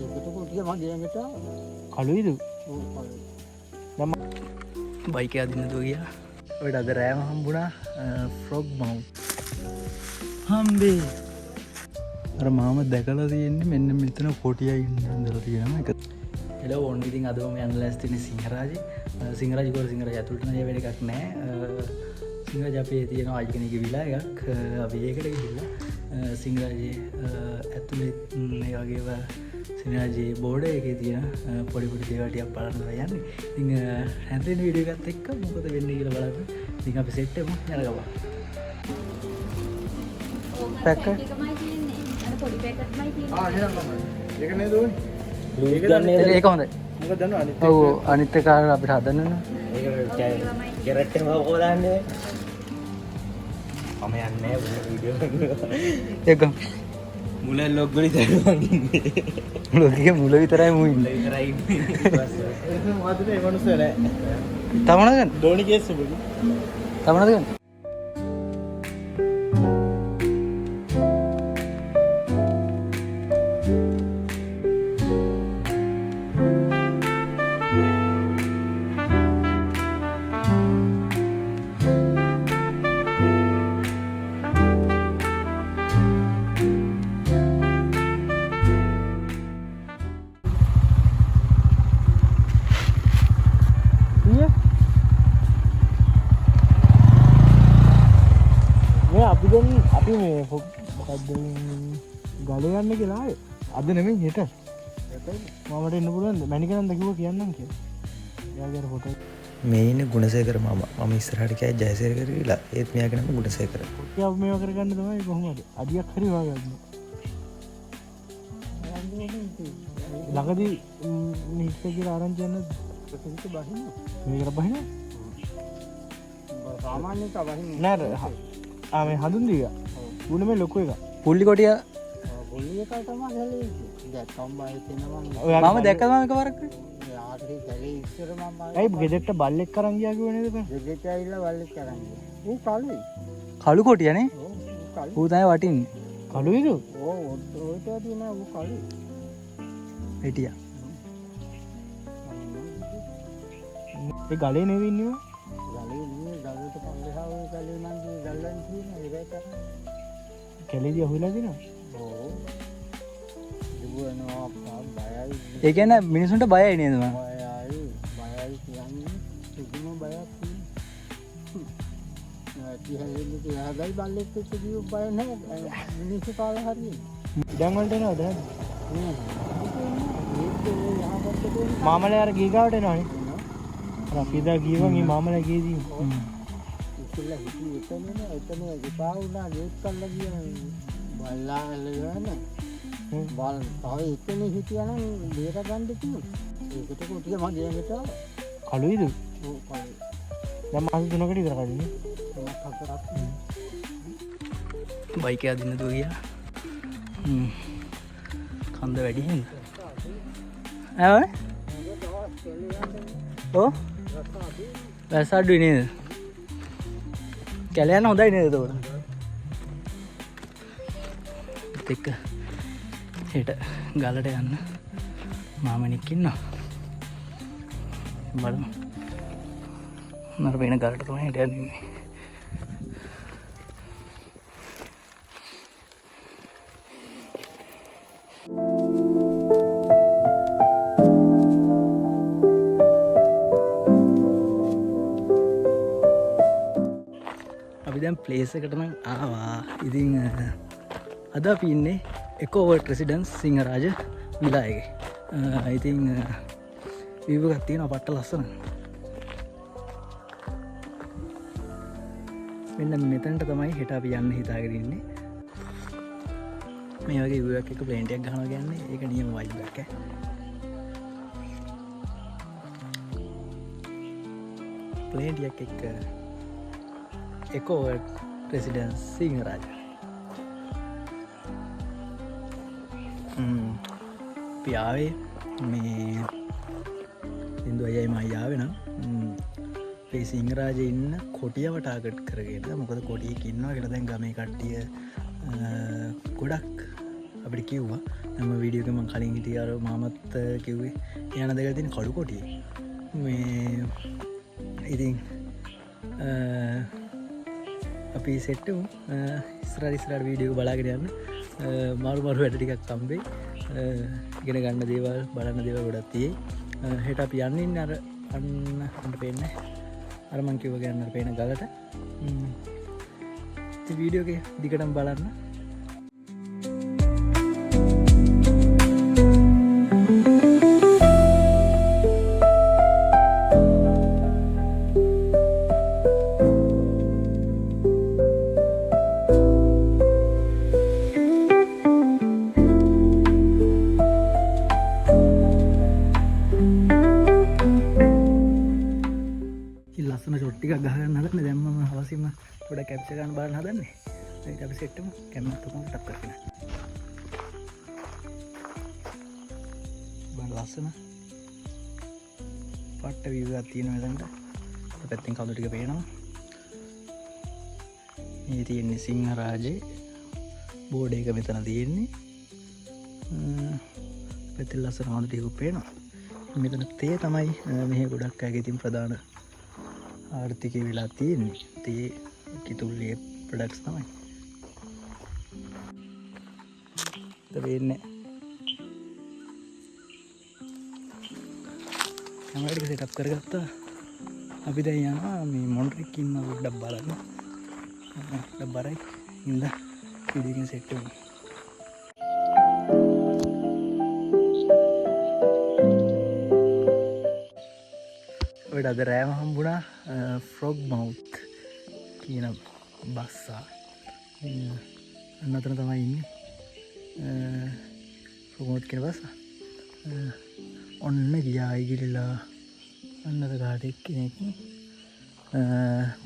ඒකට කොටිය මගේ ඇඟට කළුයිද? ඔව් කළුයි. දැන් බයික් එක අදින්න දුව ගියා. ඔය අද රෑම හම්බුණා ෆ්‍රොග් මවුත්. හම්බේ. අර මාම දැකලා තියෙන්නේ මෙන්න මෙතන කොටියයි ඉඳලා තියෙනවා එක. හෙලෝ ඕන් ඉතින් අද මම යන්න ලෑස්ති ඉන්නේ සිංහරාජේ. සිංහරාජේ කොහොමද සිංහරාජ ඇතුළට නෑ වැඩ එකක් නෑ. සිංහරාජ අපේ තියෙන ආයිකනික විලා එකක්. අපි ඒකට ගිහිල්ලා සිංහරාජේ ඇතුළේ මේ වගේ සිංහරාජේ බෝඩ් එකේ තියෙන පොඩි පොඩි දේවල් ටිකක් බලන්න යන්නේ. ඉතින් හැන්දෙන වීඩියෝ එකත් එක්ක මොකද වෙන්නේ කියලා බලන්න. ඉතින් අපි සෙට් එකමු යන ගමන්. පැක පොඩි පැකට්මයි තියෙන්නේ. ඒක නේද ඕනේ? ඒක හොඳයි. මොකද දන්නව අනිත් ඔව් අනිත් එක අපිට හදන්න ඕන. ඒක කැරට් එක මොකද දාන්නේ? මම යන්නේ වීඩියෝ ඒක මුල ලොග් වල දරුවන් ඉන්නේ. ලෝකයේ මුල විතරයි මු ඉන්නේ. විතරයි ඉන්නේ. ඒක මොකද මේ මනුස්සය නෑ. තමනද ගන්න? ධෝනි කේස් උඹගේ. තමනද ගන්න? අපි මේ මොකක්ද ගල යන්න කියලා ආවේ. අද නෙමෙයි හෙට. මමට එන්න පුළුවන්ද? මැනිකනන්ද කිව්වා කියන්නම් කියලා. එයාගේ අර ෆොටෝ. මේ ඉන්නේ ගුණසේකර මාමා. මම ඉස්සරහට ගියා ජයසේකර කියලා. ඒත් මෙයාගේ නම ගුණසේකර. කොටියක් මේව කරගන්න තමයි කොහොමද? අඩියක් හරි වාගන්න. ළඟදී නිහිත කියලා ආරංචි යන්න ප්‍රසිද්ධ බහින්න. මේකට බහින්න? සාමාන්‍ය තවහින් නෑ මේ හඳුන් දිග උන මේ ලොකු එක පුල්ලි කොටිය පොලි එක තමයි ගලේ දැක්කම් බය තෙනවා මම දැක්කම එකවරක් යාට ගලේ ඉස්සර මම ඇයි ගෙදරට බල්ලෙක් අරන් ගියා කිව්වේ නේද බං ගෙදරට ඇවිල්ලා වල්ලෙක් කරන් ගියා ඌ කළුයි කළු කොටියනේ ඔව් ඌ කළුයි ඌ තමයි වටින්නේ කළුයිද ඔව් ඔය තෝදී නෑ ඌ කළුයි හිටියා ඒ ගලේ නෙවෙයි ඉන්නේ ගලේ ඉන්නේ ගලට පල්ලෙහා ඔය ගලේ නම් ගල්ලන් තියෙන ඒකට කැලේදී අහුවිලා දිනවා ඔව් දිවනවා බයයි ඒ කියන්නේ මිනිසුන්ට බයයි නේද මම බයයි කියන්නේ කිසිම බයක් නෑ තියන්නේ තියාගයි බල්ලෙක් එක්ක කිව්ව බය නැහැ මිනිස්සු කාලා හරියන්නේ ඉඩම් වලට එනවද මාමලේ අර ගීගාවට එනවනේ අර අපි දා ගියවන් මේ මාමලේ ගියදී ඉතින් හිතේ එතන එපා වුණා ගේට් කරලා ගියා බල්ලා එල්ලගෙන බල් තව එතන හිටියා නම් බේර ගන්න කිව්වා ඒකට කොටිය මගේ ඇඟට කළුයිද ඔව් කළුයි දැන් මාස 3කට විතර කලින් මම හතරක් බයික් එක අදින්න දුව ගියා කන්ද වැඩි හින්ද ඈ ඔව් වැස්ස අඩුයි නේද කැලේ යන්න හොඳයි නේද එතකොට එක්ක හෙට ගලට යන්න මාමනික් ඉන්නවා බලමු මර වෙන ගලට තමයි හෙට යන්නේ අපි දැන් ප්ලේස් එකට නම් ආවා. ඉතින් අද අපි ඉන්නේ එකෝවර්ඩ් රෙසිඩන්ස් සිංහරාජ විලා එකේ. ඉතින් වීව් එකක් තියෙනවා පට්ට ලස්සන. මෙන්න මෙතනට තමයි හෙට අපි යන්න හිතාගෙන ඉන්නේ. මේ වගේ වීව් එකක් එක ප්ලේන් එකක් ගන්නවා කියන්නේ ඒක නියම වයිබ් එකක් ඈ. ප්ලේන් එකක් එක්ක එකෝවර්ඩ් රෙසිඩන්ස් සිංහරාජ පියාවේ මේ සිදු අයයි මයියාව නම් අපේ සිංහරාජය ඉන්න කොටියව ටාගට් කරගෙන මොකද කොටියක ඉන්නවා කියලා දැන් ගමේ කට්ටිය ගොඩක් අපිට කිව්වා නම වීඩියෝක මං කලින් හිටිය අර මාමත් කිව්වේ යන දෙක තින කඩු කොටිය මේ ඉතින් අපි සෙට්ටු ස්රරිස්රට වීඩියෝ බලාගෙන යන්න මරු වැඩ ටිකක් කම්බේ ගෙන ගන්න දේවල් බලන්න දේව ගොඩත් තියේ හෙට අප යන්නින් අර අන්නට පෙන්න අරමං කිව ගන්න පේන ගලට වීඩියෝගේ දිකටම් බලන්න ලස්සන චොට්ටික ගහගන්න හදන්න දැම්මම හවසිම පොඩ කැප්ච ගන්න බලන්න හදන්නේ අපි සෙට්ටම කැමරාවක ටක් කරගෙන බලන්න ලස්සන පට්ට view එකක් තියෙනවා එතනට පැත්තෙන් කඳු ටික පේනවා මේ තියෙන්නේ සිංහරාජේ බෝඩ් එක මෙතන තියෙන්නේ පැත්තෙන් ලස්සන කඳු ටිකක් පේනවා මෙතන තේ තමයි මෙහි ගොඩක් අයගේ තියෙන ප්‍රධාන ආර්ථිකය වෙලා තියෙන්නේ තේ කිතුල්ලිය ප්‍රොඩක්ට්ස් තමයි වෙන්නේ කැමරා ටික සෙටප් කරගත්තා අපි දැන් යනවා මේ මොන්ට්‍රික් ඉන්න පොඩ්ඩක් බලන්න පොඩ්ඩක් බරයි ඉඳ වීඩියෝ එක සෙට් වෙමු ඔය අද රෑම හම්බුණා ෆ්‍රොග් මවුත් කියන බස්සා අන්න අතන තමයි ඉන්නේ ෆ්‍රොග් මවුත් කියන බස්සා ඔන්න ගියායි ගිලිලා අන්නද කාට එක්කෙනෙක්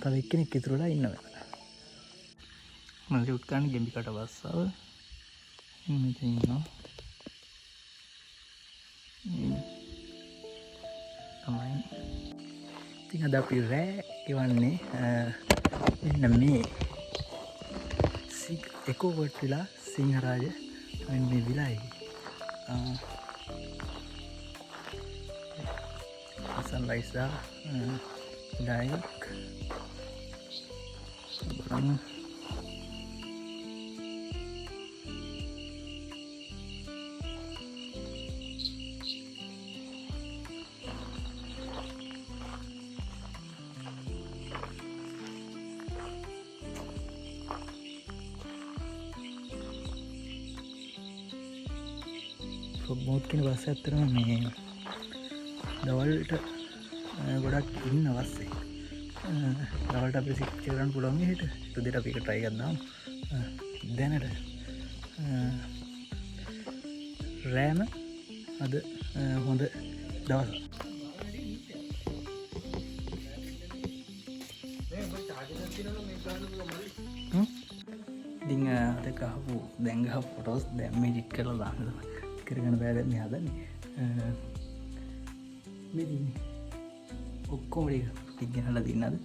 තව එක්කෙනෙක් ඉතුරුලා ඉන්නවා මම ලියුට් ගන්න ගෙම්බිකට බස්සාව මෙතන ඉන්නවා තමයි ඉතින් අද අපි රෑ එවන්නේ මෙන්න මේ එකෝවර්ට් විලා සිංහරාජ මේ විලායි සන්රයිසා ඩයික් ෆ්‍රොග් මවුත් කියන බස් ඇත්තටම මේ දවල්ට ගොඩක් ඉන්න අවස්සේ දවල්ට අපි සික් කරන්න පුළුවන් හෙට උදේට අපි එක try එකක් දාමු දැනට රෑම අද හොඳ දවසක් ඉතින් අද ගහපු දැන් ගහපු ෆොටෝස් දැන් මේ එඩිට් කරලා දාන්න තමයි කරගෙන බෑ දැන් මේ හදන්නේ මේ ඔක්කොම ටික ගෙනලා දින්නද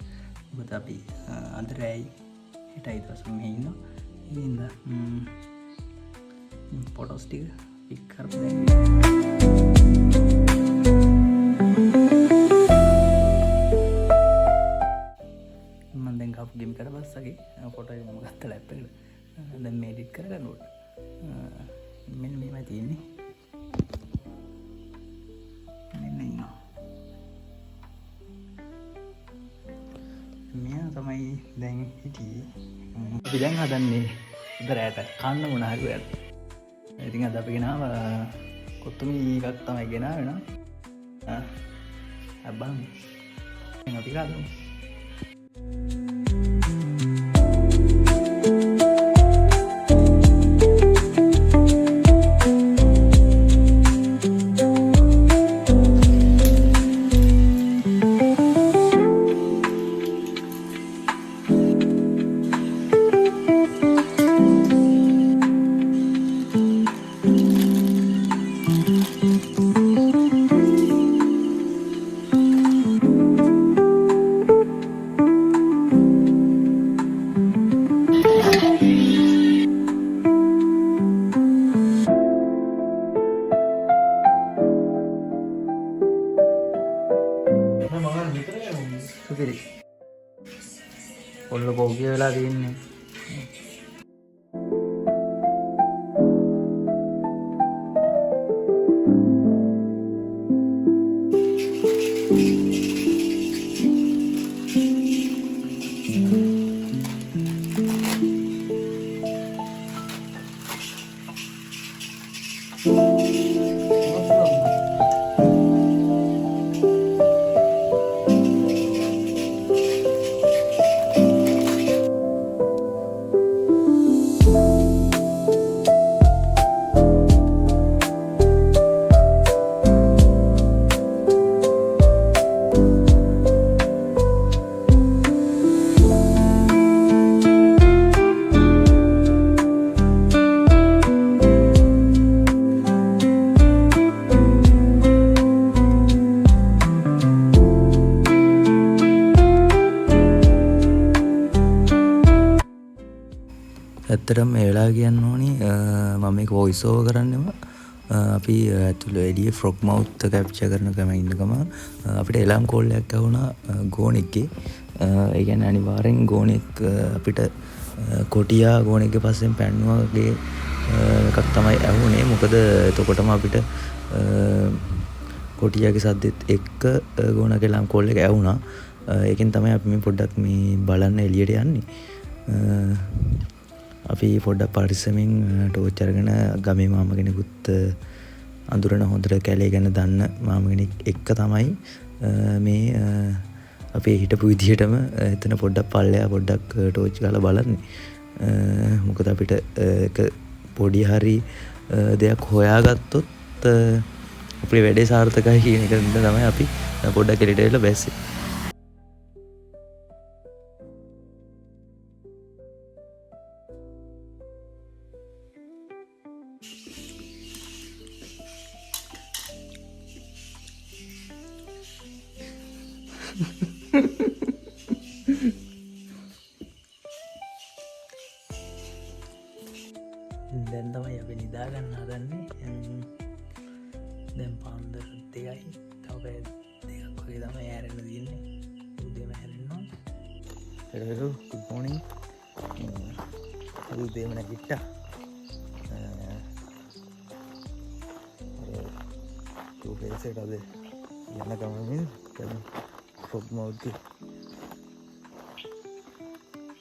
මොකද අපි අද රෑයි හෙටයි දවස් මේ ඉන්නවා ඉතින් ෆොටෝස් ටික පික් කරමු දැන් මම දැන් ගහපු ගේම් එකට බස්සගේ ෆොටෝ එක මම ගත්ත ලැප් එකට දැන් මේ එඩිට් කරගන්න ඕනේ මෙන්න මේවයි තියෙන්නේ මෙන්න ඉන්නවා මෙයා තමයි දැන් හිටියේ අපි දැන් හදන්නේ ඉදරයට කන්න මොන හරි වෙන්න ඉතින් අද අපි ගෙනාව කොත්තුමි එකක් තමයි ගෙනාවේ නා අබ්බන් දැන් අපි හදමු සුපිරි. ඔන්න පොගිය වෙලා තියෙන්නේ. ඇත්තටම මේ වෙලාව කියන්න ඕනි මම මේක වොයිස් ඕවර් කරන්නෙම අපි ඇතුළේ එළියේ ෆ්‍රොග් මවුත් කැප්චර් කරන ගම ඉන්න ගමන් අපිට එලාම් කෝල් එකක් ඇහුණා ගෝනෙක්ගේ. ඒ කියන්නේ අනිවාර්යෙන් ගෝනෙක් අපිට කොටියා ගෝනෙක්ගේ පස්සෙන් පැන්නුවා වගේ එකක් තමයි ඇහුනේ. මොකද එතකොටම අපිට කොටියාගේ සද්දෙත් එක්ක ගෝනගේ එලාම් කෝල් එක ඇහුණා. ඒකෙන් තමයි අපි මේ පොඩ්ඩක් මේ බලන්න එළියට යන්නේ. අපි පොඩ්ඩක් පරිස්සමින් ටෝච් අරගෙන ගමේ මාම කෙනෙකුත් අඳුරන හොඳට කැලේ ගැන දන්න මාම කෙනෙක් එක්ක තමයි මේ අපි හිටපු විදිහටම එතන පොඩ්ඩක් පල්ලෙහා පොඩ්ඩක් ටෝච් ගාලා බලන්නේ. මොකද අපිට එක පොඩි හරි දෙයක් හොයාගත්තොත් අපේ වැඩේ සාර්ථකයි කියන එක තමයි අපි පොඩ්ඩක් එළියට එලා බැස්සේ. දැන් තමයි අපි නිදා ගන්න හදන්නේ. දැන් පාන්දර 2යි. තව පැය 2ක් වගේ තමයි ඇරෙන්න තියෙන්නේ. උදේම ඇරෙන්න ඕන. hello good morning. උදේම නැගිට්ටා. ටූපේසෙට අද යන ගමනින් ෆ්‍රොග් මවුත්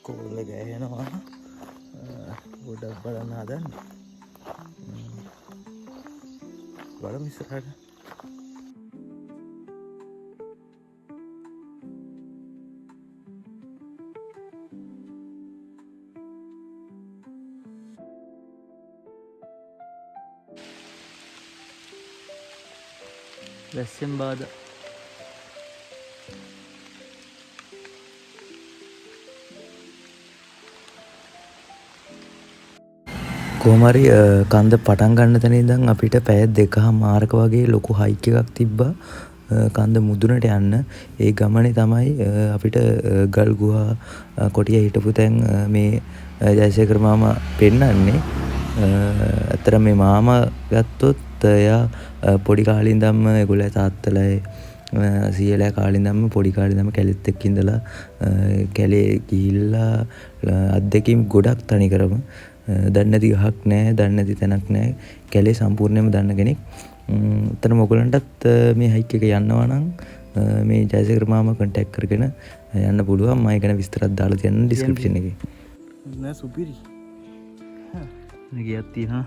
කෝල් එක ඇහෙනවා. ගොඩක් බලන්න හදන්න බලමු ඉස්සරහට. වැස්සෙන් බාධා කොහමරි කන්ද පටන් ගන්න තැන ඉඳන් අපිට පැය 2මාරක වගේ ලොකු හයික් එකක් තිබ්බා කන්ද මුදුනට යන්න. ඒ ගමනේ තමයි අපිට ගල් ගුහා කොටිය හිටපු තැන් මේ ජයසේකර මාමා පෙන්නන්නේ. අතර මේ මාමා ගත්තොත් එයා පොඩි කාලේ ඉඳන්ම ඒගොල්ලෝ තාත්තලායි සීයලා කාලේ ඉඳන්ම පොඩි කාලේ ඉඳන්ම කැලෙත් එක්ක ඉඳලා කැලේ ගිහිල්ලා අත්දැකීම් ගොඩක් තනි කරම දන්නේ නැති ගහක් නැහැ, දන්නේ නැති තැනක් නැහැ. කැලේ සම්පූර්ණයෙන්ම දන්න කෙනෙක්. උතන මොගලන්ටත් මේ හයික් එක යනවා නම් මේ ජයසේකර මාමා කන්ටැක්ට් කරගෙන යන්න පුළුවන්. මම ගැන විස්තරات දාලා තියන්න ඩිස්ක්‍රිප්ෂන් එකේ. නෑ සුපිරි. නේ ගියක් තියෙනවා.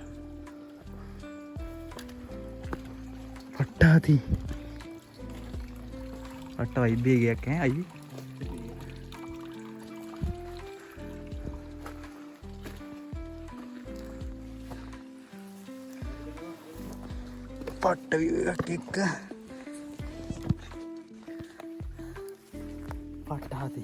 පට්ටාති. පට්ට වයිබ්බේ ගියක් ඈ අයියේ. පට්ට විව් එකක් එක්ක පට්ටාති.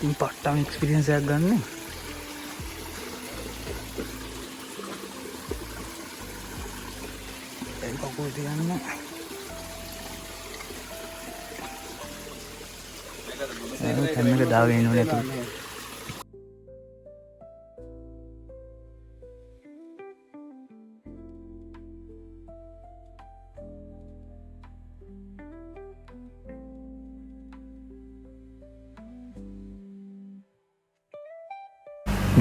ඉතින් පට්ටම එක්ස්පීරියන්ස් එකක් ගන්න. ඒ කකුල් තියන්න. කන්නක දාගෙන ඉන්න ඕනේ නැතුව.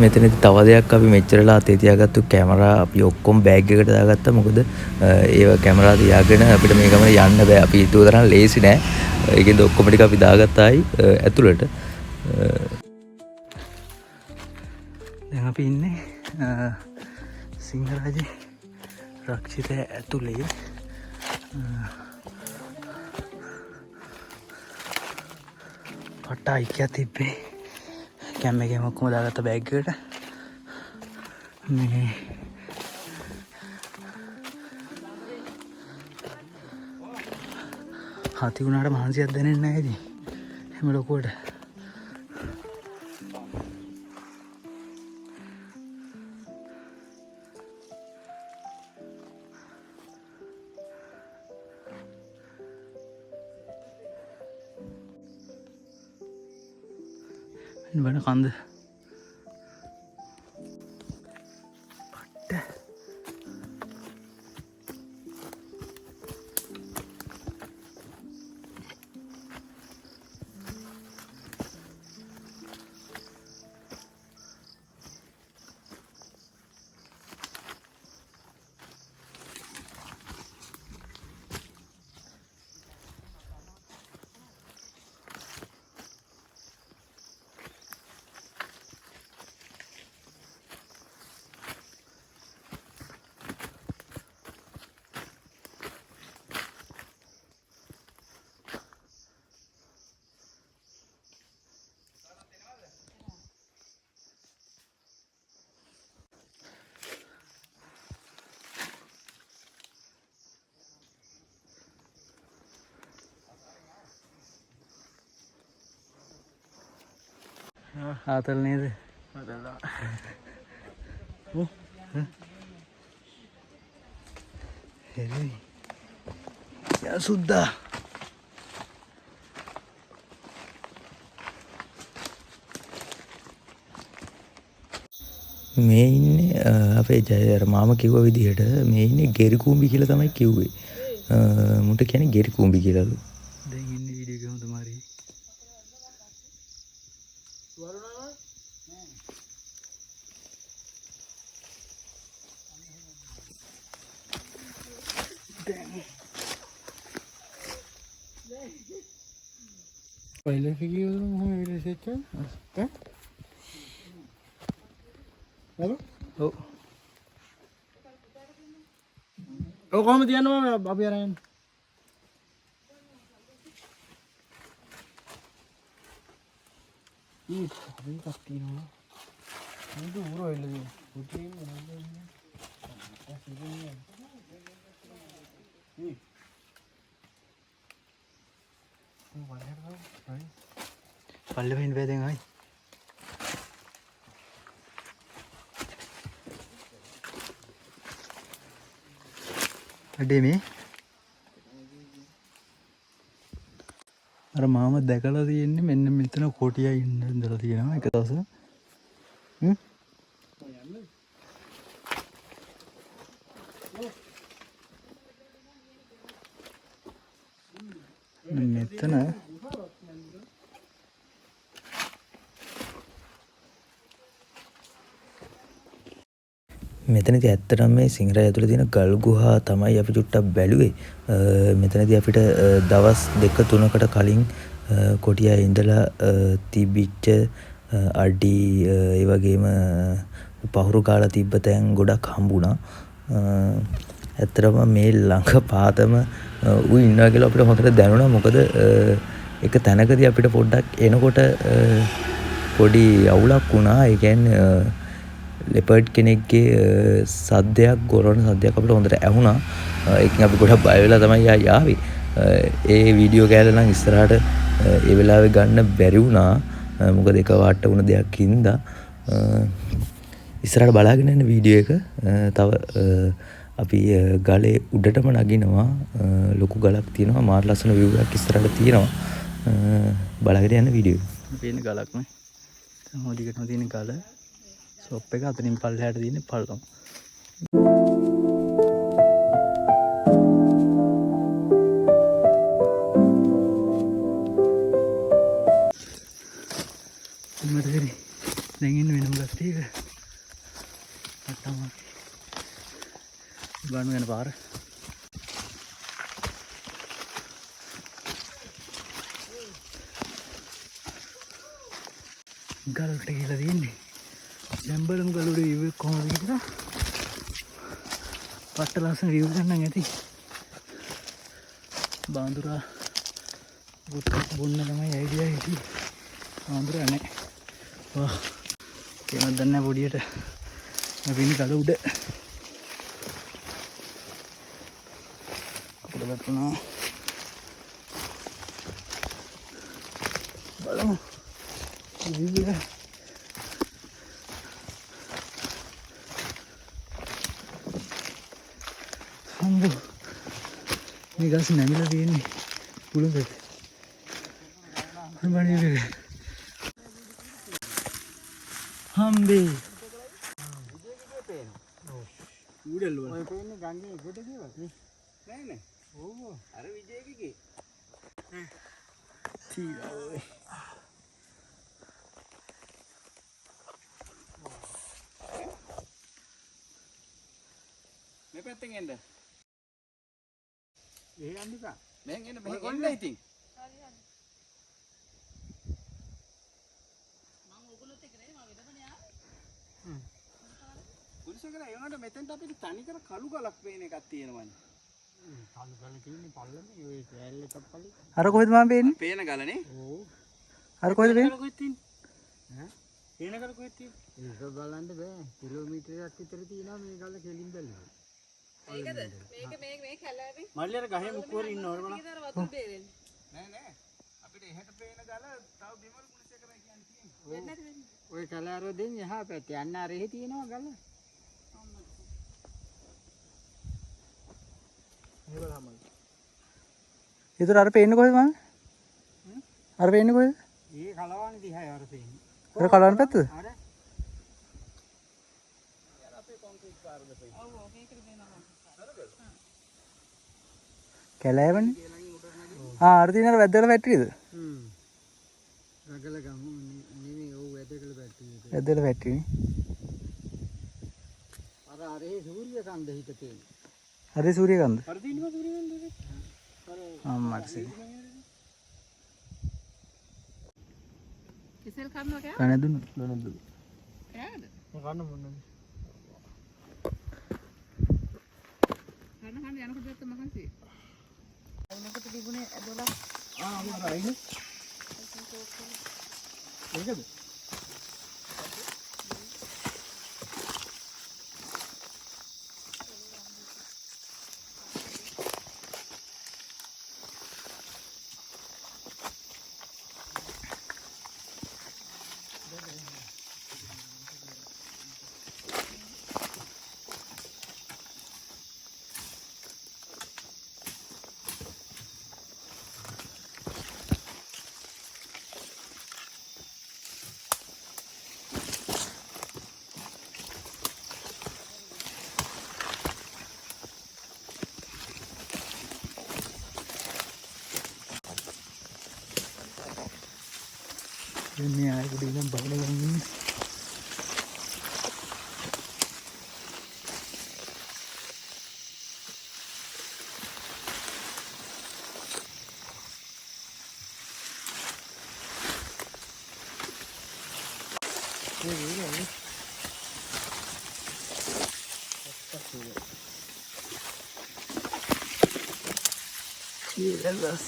මෙතනදි තව දෙයක් අපි මෙච්චරලා අතේ තියාගත්තු කැමරා අපි ඔක්කොම බෑග් එකට දාගත්තා. මොකද ඒව කැමරා තියාගෙන අපිට මේ ගමන යන්න බෑ. අපි හිතුව තරම් ලේසි නෑ. ඒකෙන්ද ඔක්කොම ටික අපි දාගත්තායි ඇතුළට. දැන් අපි ඉන්නේ සිංහරාජේ රක්ෂිත ඇතුලේ. පට්ටා ඉක්කියක් තිබ්බේ. කැම් එකේම ඔක්කොම දාගත්ත බෑග් එකට. මේ හති වුණාට මහන්සියක් දැනෙන්නේ නැහැ ඉතින්. එහෙම ලොකුවට. වන කන්ද පට්ට ආතල් නේද? හෙරි යා සුද්දා මේ ඉන්නේ අපේ ජය මාම කිව්ව විදිහට මේ ඉන්නේ ගෙරි කුඹි කියලා තමයි කිව්වේ. මුට කියන්නේ ගෙරි කුඹි කියලාලු. දැන් ඉන්නේ වීඩියෝ එකම තමයි. पहले से की हूँ मेरे से क्या हैं हेलो ओ कौन दिया ना मैं अभी आ रहा हूँ ये अभी करती हूँ मैं तो पूरा हिल गया कुछ ही नहीं පල්ලෙ වෙන්න බෑ දැන් ආයි. අඩේ මේ අර මාම දැකලා තියෙන්නේ මෙන්න මෙතන කොටියා ඉන්න ඉඳලා තියෙනවා එක දවසක්. මෙතන මෙතනදී ඇත්තටම මේ සිංහරාජ ඇතුළේ තියෙන ගල් ගුහා තමයි අපි චුට්ටක් බැලුවේ. මෙතනදී අපිට දවස් 2-3කට කලින් කොටියා ඉඳලා තිබිච්ච අඩි ඒ වගේම පහුරු කාලා තිබ්බ තැන් ගොඩක් හම්බුණා. ඇත්තටම මේ ළඟ පාතම ඌ ඉන්නවා කියලා අපිට හොඳට දැනුණා. මොකද එක තැනකදී අපිට පොඩ්ඩක් එනකොට පොඩි අවුලක් වුණා. ඒ කියන්නේ ලෙපර්ඩ් කෙනෙක්ගේ සද්දයක් ගොරවන සද්දයක් අපිට හොඳට ඇහුණා. ඒකෙන් අපි ගොඩක් බය වෙලා තමයි ආවේ. ඒ වීඩියෝ කෑල්ල නම් ඉස්සරහට ඒ වෙලාවේ ගන්න බැරි වුණා. මොකද එක වාට්ට වුණ දෙයක් හින්දා ඉස්සරහට බලාගෙන යන වීඩියෝ එක තව අපි ගලේ උඩටම නගිනවා ලොකු ගලක් තියෙනවා මාර ලස්සන view එකක් ඉස්සරහට තියෙනවා බලාගෙන යන වීඩියෝ එක පේන ගලක් නේ මොදිකටම තියෙන ගල ෂොප් එක අතනින් පල්ලෙහාට තියෙන පල්ලම දැන් ඉන්න වෙනම ගස්තියක අට්ටම ගානු යන පාර ගලට කියලා තියෙන්නේ දැන් බලමු ගලේ view එක කොහොමද කියලා පට්ට ලස්සන view එකක් නම් ඇති බාඳුරා බොන්න තමයි අයිඩියා හිටියේ බාඳුරා නැහැ වා ඒවත් දන්නේ නැහැ පොඩියට අපි ඉන්නේ ගල උඩ අපිට වතුනා බලමු view එක හම්බු මේ ගස් නැමිලා තියෙන්නේ පුළුල්කට අනබණි හම්බේ උඩල් වල ඔය පේන්නේ ගංගේ ගොඩ කියවත් නේ නෑ ඕව අර විජේකගේ තීරා ඔය මේ පැත්තෙන් එන්න ඒ යන්නකා මෙහෙන් එන්න මෙහෙන් එන්න ඉතින් පුරුෂකලා ඒ වුණාට මෙතෙන්ට අපිට තනි කර කළු ගලක් පේන එකක් තියෙනවනේ. කළු ගල තියෙන්නේ පල්ලමේ ඔය කෑල්ල එකක් පල්ලි. අර කොහෙද මම පේන්නේ? පේන ගලනේ. ඕ. අර කොහෙද පේන්නේ? කොහෙද තියෙන්නේ? ඈ? පේන ගල කොහෙද තියෙන්නේ? ඒක බලන්න බෑ. කිලෝමීටරයක් විතර තියෙනවා මේ ගල කෙලින් බැලුවා. ඒකද? මේ කැලෑවේ මල්ලි අර ගහේ මුක්කුවර ඉන්නවද බලන්න. ඒකද අර වතුර බේරෙන්නේ. නෑ. අපිට එහෙට පේන ගල තව බිමල් කුණිසය කරා කියන්නේ තියෙන්නේ. වෙන්නේ නැති වෙන්නේ. ඔය කැලෑර දෙන්නේ එහා පැත්තේ යන්න අර එහෙ තියෙනවා ගල. ඒතර අර පේන්නේ කොහෙද මම? අර පේන්නේ කොහෙද? ඒ කලවන්නේ දිහා අර පේන්නේ. අර කලවන්න පැත්තද? අර කැලෑවනේ. අර තියෙන අර වැද්දල ෆැක්ටරියද? ගගල ගම නෙමෙයි ඔව් වැදකල බැටරි. වැද්දල ෆැක්ටරිනේ. අර ඒ සූර්යකන්ද හිත තියෙන්නේ. හරි සූර්යකාන්ත. අර තියෙනවා සූර්යකන්ද. අම්මට සී. ඉසෙල් කන්නවා කෑ? කන දුන්න. දුන්න. කෑද? කන්න මොනවද? කන්න යනකොට දැක්ක මහන්සිය. අයිනකට තිබුණේ 12. මොකද අයිනේ? ඒකද? මේ ආයෙත් ඉඳන් බලලා ඉන්නේ. Jesus.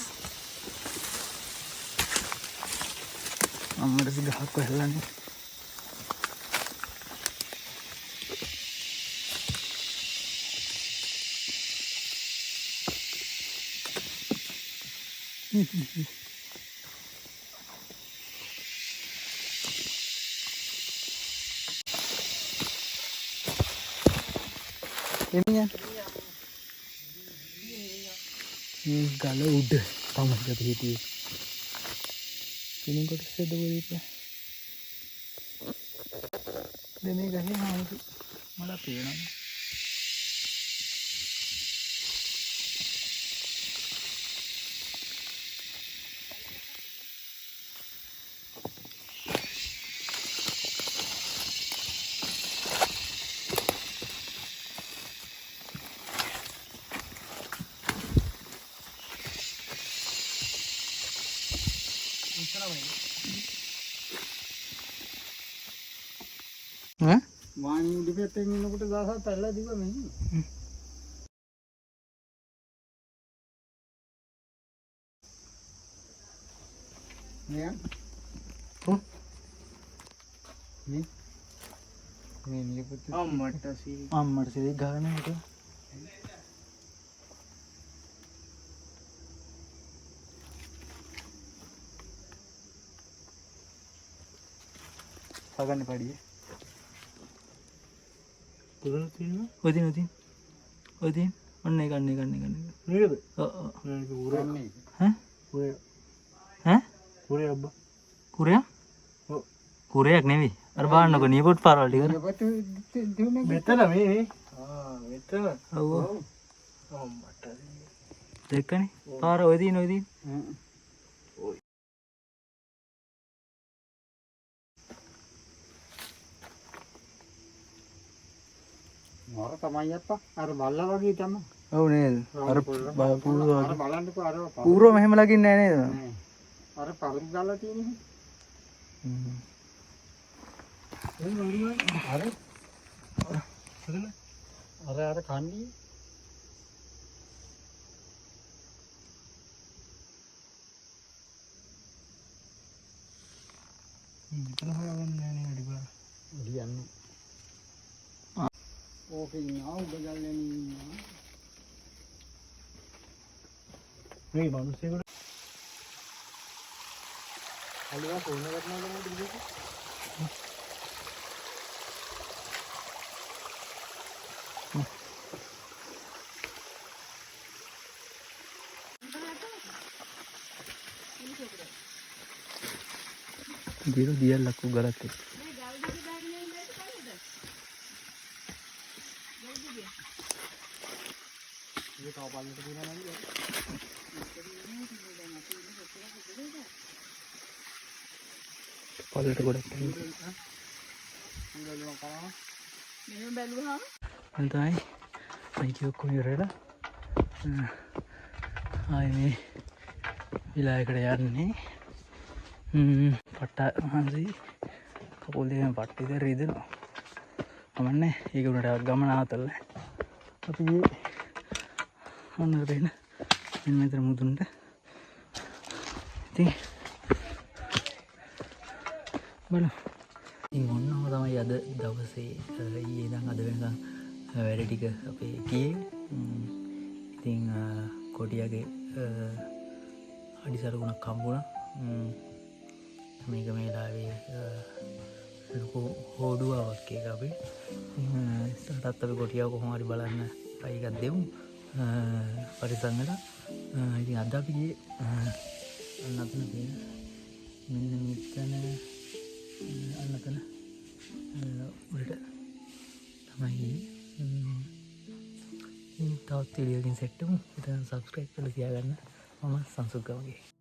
අම්මට ගහක් වැහලානේ. එනියන් මේ ගල උඩ තමයි අපි හිටියේ. කෙනෙක් කොටසද වෙයිද? දැන් මේ ගහේ හාමුදුරු මට පේනවා. වාන් දෙපැත්තෙන් ඉන්නකොට දවසක් පැල්ලා දිවා මෙහෙම. මෙයන් මේ නියපොත් අම්මට සිරි ගහන එක පගන්න පඩියේ තුරන තියෙනවා. ඔදින් ඔන්න ඒ ගන්න නේද? ඔව් මේක උරන්නේ. ඈ අබ්බා. කුරයක් ඔව්. කුරයක් නෙවෙයි අර බලන්නකො නියපොත් පාරවල් ටික නියපොත් දුන්නේ මෙතන මේ. මෙතන. ඔව් අම්මට. දෙකනේ පාර ඔය දින මර තමයි අප්පා. අර බල්ලා වගේ තමයි. ඔව් නේද අර පුරුව අර බලන්නකෝ අර පූරව මෙහෙම ලගින්නේ නැහැ නේද? අර පරුක් දාලා තියෙන්නේ. අර කණ්ඩියේ මෙතන හොයාගන්න නෑ නේ වැඩි බල. ඉන්නේ. ඕකේ ඉන්නවා උඩ ගල්ලේ ඉන්නවා. මේ මිනිස්සුන්ට අලුවා කොහොමද කරනවද නේද? දිරු දියල්ලක් උගලත් එක්ක. පොළට ගොඩක් මෙහෙම බැලුවාම තමයි මේක ඔක්කොම ඉවරලා ආයේ මේ විලායකට යන්නේ පට්ට හන්සි කපුල් දෙකම පට්ට ඉතින් රිදෙනවා කමන්නේ ඒක උනට ගමන ආතල්ල අපි අන්නර වෙන මෙන්න මෙතන මුදුන්ට ඉතින් බලමු ඉතින් ඔන්නම තමයි අද දවසේ ඊයේ ඉඳන් අද වෙනකන් වැඩ ටික අපේ ගියේ ඉතින් කොටියාගේ අඩිසලකුණක් හම්බුණා මේක මේ ලාවේ ලොකු හෝඩුවාවක් එක අපි ඉස්සරටත් අපි කොටියාව කොහොම හරි බලන්න try එකක් දෙමු පරිස්සම් වෙලා ඉතින් අද අපි ගියේ අන්නතන තියෙන මෙන්න මෙතන අන්නතන උඩට තමයි තවත් වීඩියෝ එකකින් සෙට් වෙමු. ඉතින් subscribe කරලා තියාගන්න. මම සංසුත් ගමගේ